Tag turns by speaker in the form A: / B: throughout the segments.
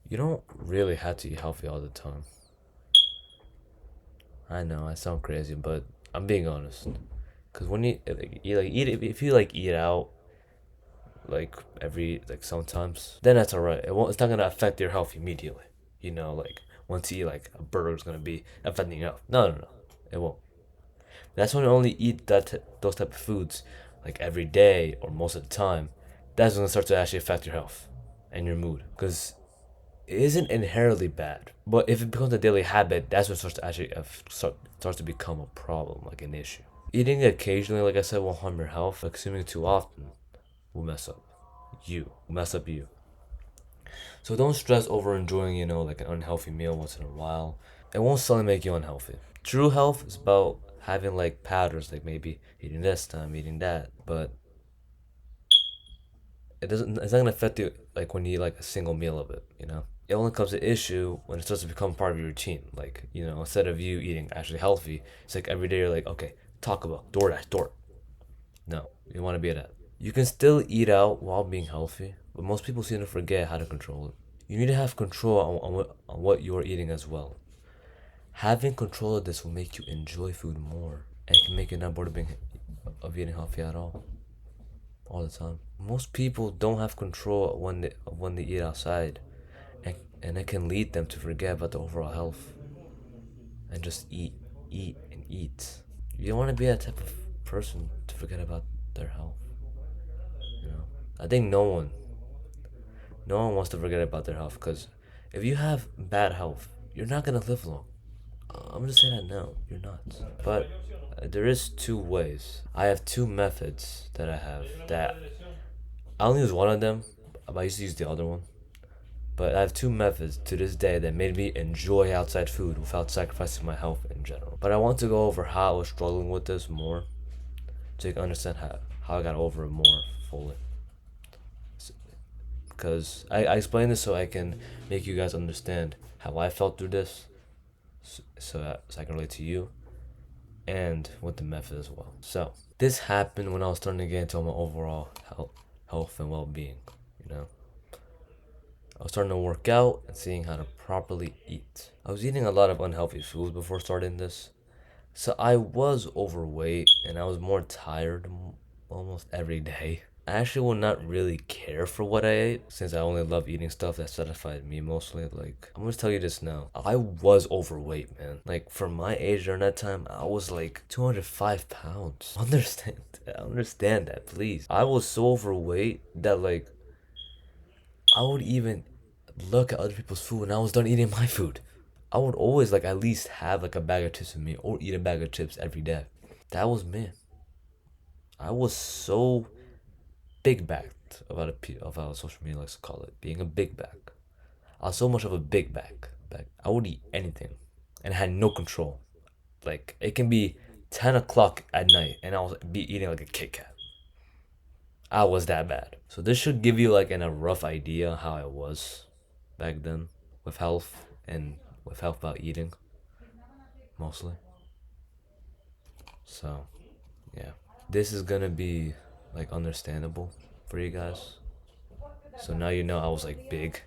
A: You don't really have to eat healthy all the time. I know I sound crazy, but I'm being honest. Cause when you eat if you like eat out like every like sometimes, then that's alright. It's not gonna affect your health immediately. Like once you eat like a burger's gonna be affecting your health. No, no, no, it won't. That's when you only eat those type of foods like every day or most of the time. That's when it starts to actually affect your health and your mood. Cause it isn't inherently bad, but if it becomes a daily habit, that's when it starts to actually starts to become a problem, like an issue. Eating occasionally, like I said, will harm your health. But consuming too often will mess up you. So don't stress over enjoying, like an unhealthy meal once in a while. It won't suddenly make you unhealthy. True health is about having like patterns, like maybe eating this time, eating that. But it's not gonna affect you like when you eat like a single meal of it. It only comes to issue when it starts to become part of your routine. Like, instead of you eating actually healthy, it's like every day you're like, okay, Taco Bell, DoorDash, Door. No, you want to be that. You can still eat out while being healthy, but most people seem to forget how to control it. You need to have control on what you are eating as well. Having control of this will make you enjoy food more and can make you not bored of eating healthy at all the time. Most people don't have control when they eat outside, and it can lead them to forget about the overall health and just eat, and eat. You don't want to be that type of person to forget about their health. You know, I think no one wants to forget about their health because if you have bad health, you're not gonna live long. I'm just saying that now. You're not. But there is two ways. I have two methods that I have that I only use one of them. But I used to use the other one. But I have two methods to this day that made me enjoy outside food without sacrificing my health in general. But I want to go over how I was struggling with this more so you can understand how I got over it more fully. Because I explain this so I can make you guys understand how I felt through this so I can relate to you and with the method as well. So, this happened when I was starting to get into my overall health and well being. You know, I was starting to work out and seeing how to properly eat. I was eating a lot of unhealthy foods before starting this, so I was overweight and I was more tired almost every day. I actually would not really care for what I ate since I only love eating stuff that satisfied me mostly. Like, I'm gonna tell you this now. I was overweight, man. Like, for my age during that time, I was like 205 pounds. Understand that, please. I was so overweight that, like, I would even look at other people's food when I was done eating my food. I would always, like, at least have, like, a bag of chips with me or eat a bag of chips every day. That was me. I was so big backed of how social media likes to call it, being a big back. I was so much of a big back. I would eat anything, and I had no control. Like it can be 10 o'clock at night, and I'll be eating like a Kit Kat. I was that bad. So this should give you like a rough idea how I was back then with health and with health about eating mostly. So yeah, this is gonna be like understandable for you guys. So now you know I was like big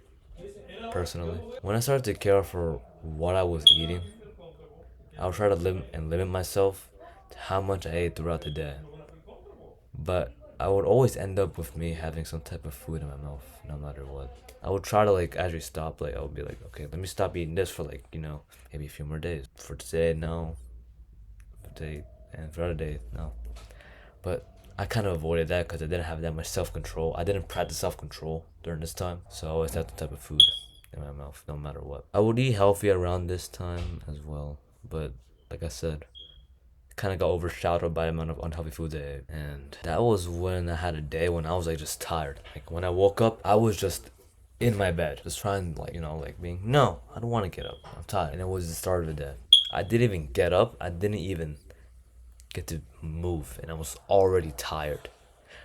A: personally. When I started to care for what I was eating, I would try to limit myself to how much I ate throughout the day. But I would always end up with me having some type of food in my mouth, no matter what. I would try to like actually stop. Like I would be like, okay, let me stop eating this for like maybe a few more days. For today, no. For today and for other days, no. But I kind of avoided that because I didn't have that much self control. I didn't practice self control during this time, so I always had the type of food in my mouth, no matter what. I would eat healthy around this time as well, but like I said, kind of got overshadowed by the amount of unhealthy foods I ate. And that was when I had a day when I was like just tired. Like when I woke up, I was just in my bed, just trying like like being no, I don't want to get up. I'm tired, and it was the start of the day. I didn't even get up. I didn't even get to move, and I was already tired.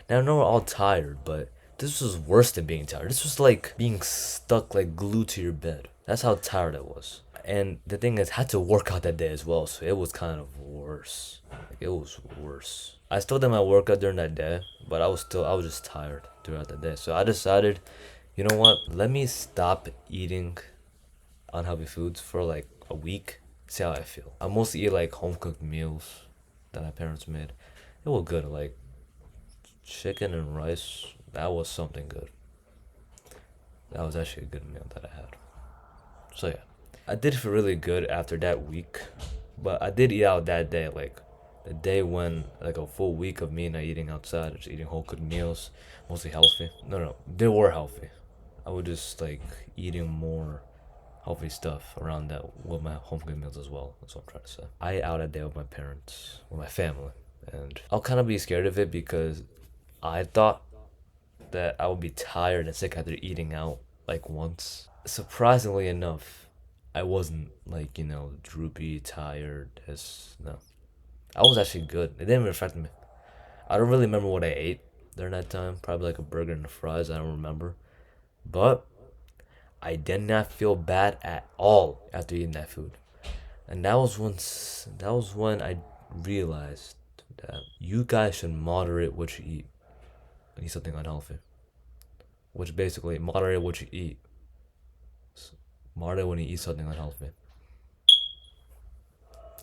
A: Now I know we're all tired, but this was worse than being tired. This was like being stuck, like glued to your bed. That's how tired I was. And the thing is, I had to work out that day as well, so it was kind of worse. Like it was worse. I still did my workout during that day, but I was just tired throughout the day. So I decided, You know what? Let me stop eating unhealthy foods for like a week. See how I feel. I mostly eat like home cooked meals that my parents made. It was good. Like chicken and rice. That was something good. That was actually a good meal that I had. So yeah, I did feel really good after that week, but I did eat out that day. Like the day when like a full week of me not eating outside, just eating whole cooked meals, mostly healthy. No, no, they were healthy. I was just like eating more healthy stuff around that with my home cooked meals as well. That's what I'm trying to say. I ate out a day with my parents, with my family, and I'll kind of be scared of it because I thought that I would be tired and sick after eating out like once. Surprisingly enough, I wasn't like, droopy, tired, as no. I was actually good. It didn't even affect me. I don't really remember what I ate during that time. Probably like a burger and fries, I don't remember. But I did not feel bad at all after eating that food. And that was when I realized that you guys should moderate what you eat when you eat something unhealthy. Which basically moderate what you eat. Moderate when you eat something unhealthy.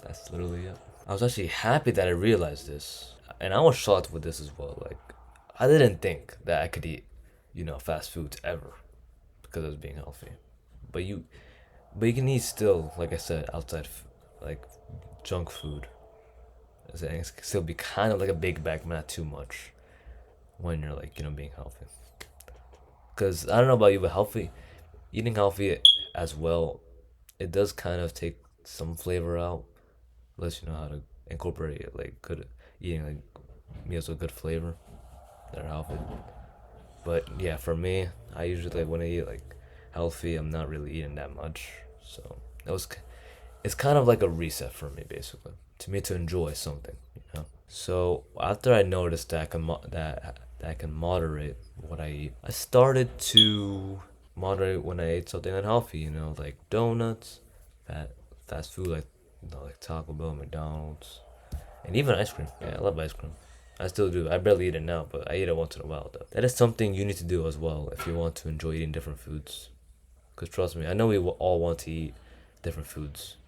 A: That's literally it. I was actually happy that I realized this. And I was shocked with this as well. Like I didn't think that I could eat, fast foods ever because it was being healthy. But you can eat still, like I said, outside like junk food. And it can still be kind of like a big bag, but not too much when you're like, being healthy. Cause I don't know about you, but eating healthy as well, it does kind of take some flavor out. Unless you know how to incorporate it, like good eating like meals with good flavor that are healthy. But yeah, for me, I usually like when I eat like healthy, I'm not really eating that much. So it's kind of like a reset for me, basically, to me to enjoy something. So after I noticed that that I can moderate what I eat, I started to moderate when I ate something unhealthy. Like donuts, fat fast food, like Taco Bell, McDonald's, and even ice cream. Yeah, I love ice cream. I still do. I barely eat it now, but I eat it once in a while though. That is something you need to do as well if you want to enjoy eating different foods. Cause trust me, I know we all want to eat different foods.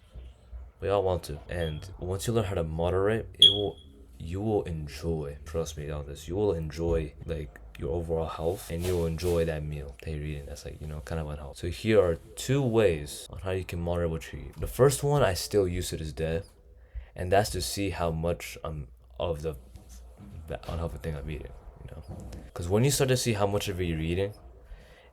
A: We all want to, and once you learn how to moderate, you will enjoy. Trust me on this. You will enjoy like your overall health, and you will enjoy that meal that you're eating. That's like kind of unhealthy. So here are two ways on how you can moderate what you eat. The first one I still use to this day, and that's to see how much of the unhealthy thing I'm eating. Because when you start to see how much of it you're eating,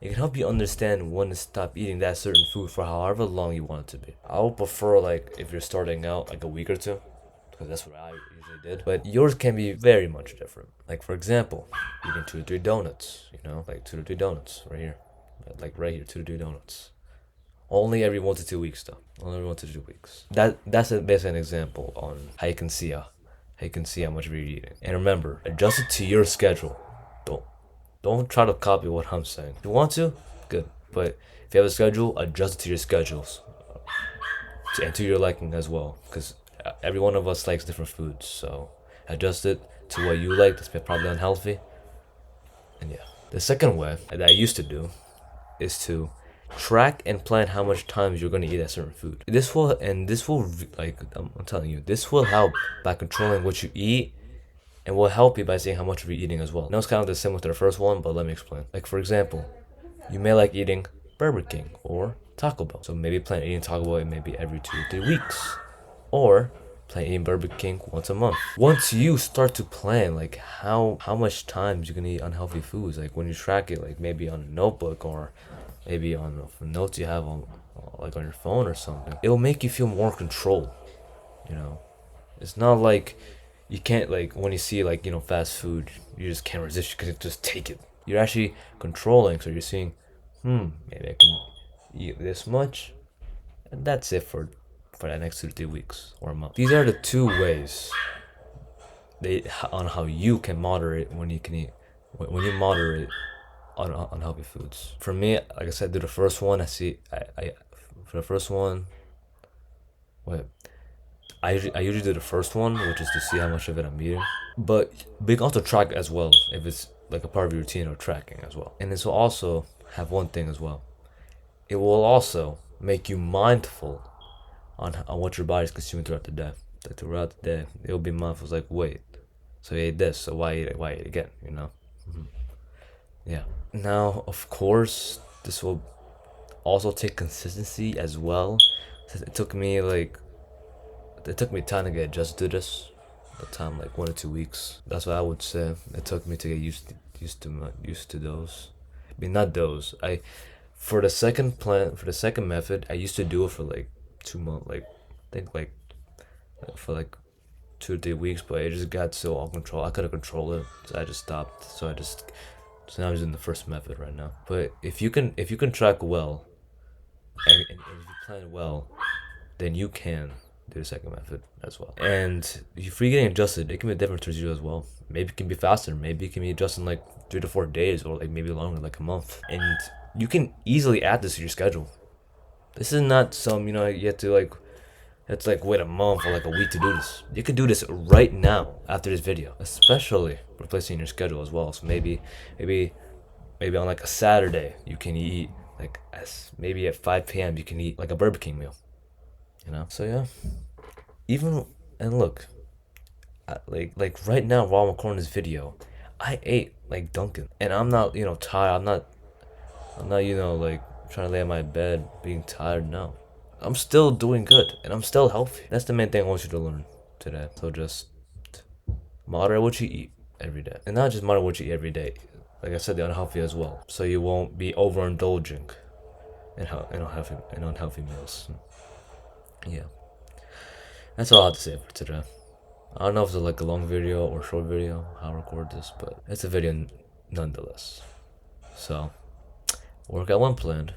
A: it can help you understand when to stop eating that certain food for however long you want it to be. I would prefer like if you're starting out like a week or two, because that's what I usually did. But yours can be very much different. Like for example, eating 2 to 3 donuts. Like 2 to 3 donuts right here, like right here, 2 to 3 donuts. Only every 1 to 2 weeks though. Only every 1 to 2 weeks. That's basically an example on how you can see how much you're eating. And remember, adjust it to your schedule. Don't don't try to copy what I'm saying. If you want to, good. But if you have a schedule, adjust it to your schedules and to your liking as well. Because every one of us likes different foods. So adjust it to what you like. That's probably unhealthy. And yeah. The second way that I used to do is to track and plan how much times you're going to eat that certain food. This will like I'm telling you, this will help by controlling what you eat and will help you by seeing how much you're eating as well. Now it's kind of the similar to the first one, but let me explain. Like for example, you may like eating Burger King or Taco Bell. So maybe plan eating Taco Bell maybe every 2 to 3 weeks. Or plan eating Burger King once a month. Once you start to plan like how much times you're gonna eat unhealthy foods, like when you track it, like maybe on a notebook or maybe on notes you have on like on your phone or something, it'll make you feel more control. You know, it's not like you can't like when you see like fast food, you just can't resist. You can just take it. You're actually controlling, so you're seeing, maybe I can eat this much, and that's it for the next 2 to 3 weeks or a month. These are the two ways they on how you can moderate when you can eat when you moderate on unhealthy foods. For me, like I said, do the first one. I for the first one. Wait, I usually do the first one, which is to see how much of it I'm eating. But we can also track as well if it's like a part of your routine or tracking as well. And it's also have one thing as well. It will also make you mindful on what your body's consuming throughout the day. Like throughout the day, it'll be mindful. It's like, wait, so you ate this, so why eat it? Why eat it again? You know? Yeah. Now, of course, this will also take consistency as well. It took me time to get adjusted to this. The time like 1 or 2 weeks. That's what I would say. It took me to get used to those. I mean, not those. I for the second method, I used to do it for like 2 months. Like I think like for like 2 or 3 weeks, but it just got so out of control. I couldn't control it, so I just stopped. So now I'm using the first method right now. But if you can track well and if you plan well, then you can do the second method as well. And if you're getting adjusted, it can be different towards you as well. Maybe it can be faster. Maybe it can be adjusted in like 3 to 4 days, or like maybe longer, like a month. And you can easily add this to your schedule. This is not some you have to like. It's like wait a month or like a week to do this. You can do this right now after this video, especially replacing your schedule as well. So maybe on like a Saturday you can eat like maybe at 5 p.m. you can eat like a Burger King meal. So yeah, even and look, like right now while I'm recording this video, I ate like Dunkin', and I'm not tired. I'm not like trying to lay in my bed being tired. No, I'm still doing good and I'm still healthy. That's the main thing I want you to learn today. So just moderate what you eat every day, and not just moderate what you eat every day. Like I said, the unhealthy as well, so you won't be overindulging in unhealthy meals. Yeah, that's all I have to say for today. I don't know if it's like a long video or short video, how I record this, but it's a video nonetheless. So, workout one planned.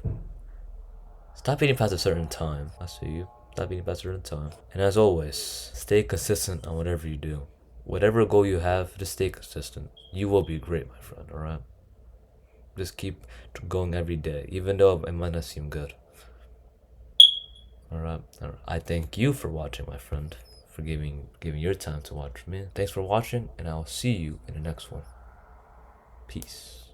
A: Stop eating past a certain time. I see you. Stop eating past a certain time. And as always, stay consistent on whatever you do. Whatever goal you have, just stay consistent. You will be great, my friend, alright? Just keep going every day, even though it might not seem good. Alright. I thank you for watching, my friend, for giving your time to watch me. Thanks for watching, and I'll see you in the next one. Peace.